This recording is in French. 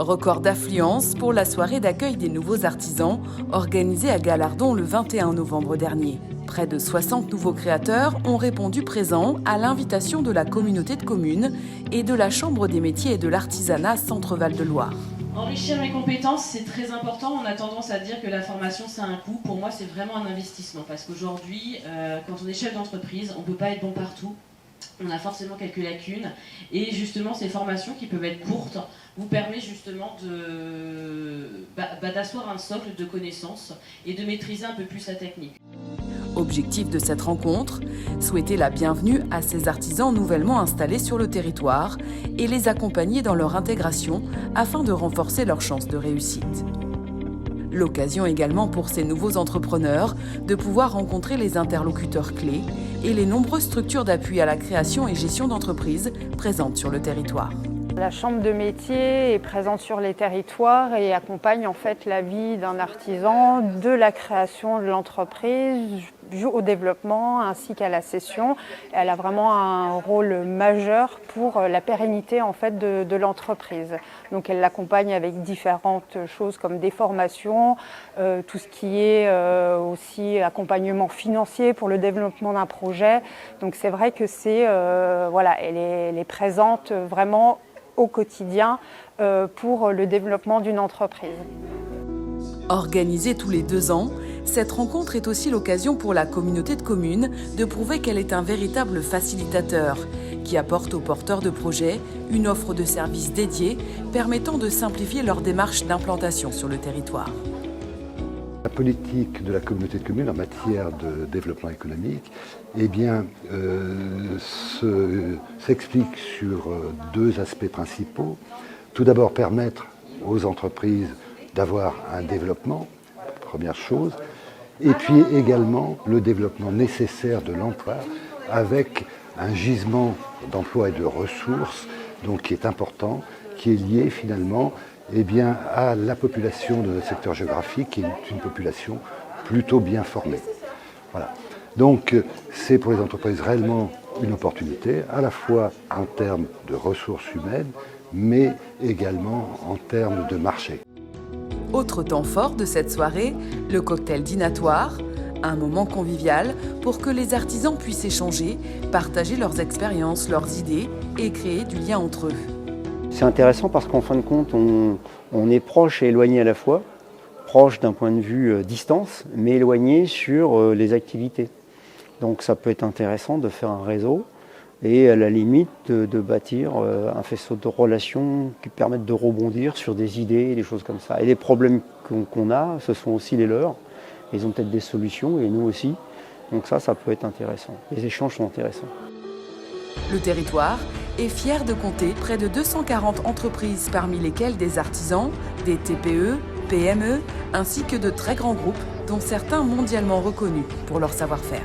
Record d'affluence pour la soirée d'accueil des nouveaux artisans organisée à Galardon le 21 novembre dernier. Près de 60 nouveaux créateurs ont répondu présents à l'invitation de la communauté de communes et de la Chambre des métiers et de l'artisanat Centre-Val de Loire. Enrichir mes compétences, c'est très important. On a tendance à dire que la formation, c'est un coût. Pour moi, c'est vraiment un investissement. Parce qu'aujourd'hui, quand on est chef d'entreprise, on ne peut pas être bon partout. On a forcément quelques lacunes. Et justement, ces formations qui peuvent être courtes vous permettent justement d'asseoir un socle de connaissances et de maîtriser un peu plus la technique. Objectif de cette rencontre, souhaiter la bienvenue à ces artisans nouvellement installés sur le territoire et les accompagner dans leur intégration afin de renforcer leurs chances de réussite. L'occasion également pour ces nouveaux entrepreneurs de pouvoir rencontrer les interlocuteurs clés et les nombreuses structures d'appui à la création et gestion d'entreprises présentes sur le territoire. La Chambre de métier est présente sur les territoires et accompagne en fait la vie d'un artisan de la création de l'entreprise au développement ainsi qu'à la cession. Elle a vraiment un rôle majeur pour la pérennité en fait de l'entreprise. Donc elle l'accompagne avec différentes choses comme des formations, tout ce qui est aussi accompagnement financier pour le développement d'un projet. Donc c'est vrai que elle est présente vraiment au quotidien pour le développement d'une entreprise. Organisée tous les 2 ans, cette rencontre est aussi l'occasion pour la communauté de communes de prouver qu'elle est un véritable facilitateur qui apporte aux porteurs de projets une offre de services dédiée permettant de simplifier leur démarche d'implantation sur le territoire. La politique de la communauté de communes en matière de développement économique s'explique sur 2 aspects principaux. Tout d'abord, permettre aux entreprises d'avoir un développement, première chose, et puis également le développement nécessaire de l'emploi avec un gisement d'emploi et de ressources donc, qui est important, qui est lié finalement à la population de notre secteur géographique, qui est une population plutôt bien formée. Voilà. Donc c'est pour les entreprises réellement une opportunité, à la fois en termes de ressources humaines, mais également en termes de marché. Autre temps fort de cette soirée, le cocktail dînatoire, un moment convivial pour que les artisans puissent échanger, partager leurs expériences, leurs idées et créer du lien entre eux. C'est intéressant parce qu'en fin de compte, on est proche et éloigné à la fois, proche d'un point de vue distance, mais éloigné sur les activités. Donc ça peut être intéressant de faire un réseau et à la limite de bâtir un faisceau de relations qui permettent de rebondir sur des idées, des choses comme ça. Et les problèmes qu'on a, ce sont aussi les leurs. Ils ont peut-être des solutions et nous aussi. Donc ça peut être intéressant. Les échanges sont intéressants. Le territoire est fier de compter près de 240 entreprises, parmi lesquelles des artisans, des TPE, PME, ainsi que de très grands groupes, dont certains mondialement reconnus pour leur savoir-faire.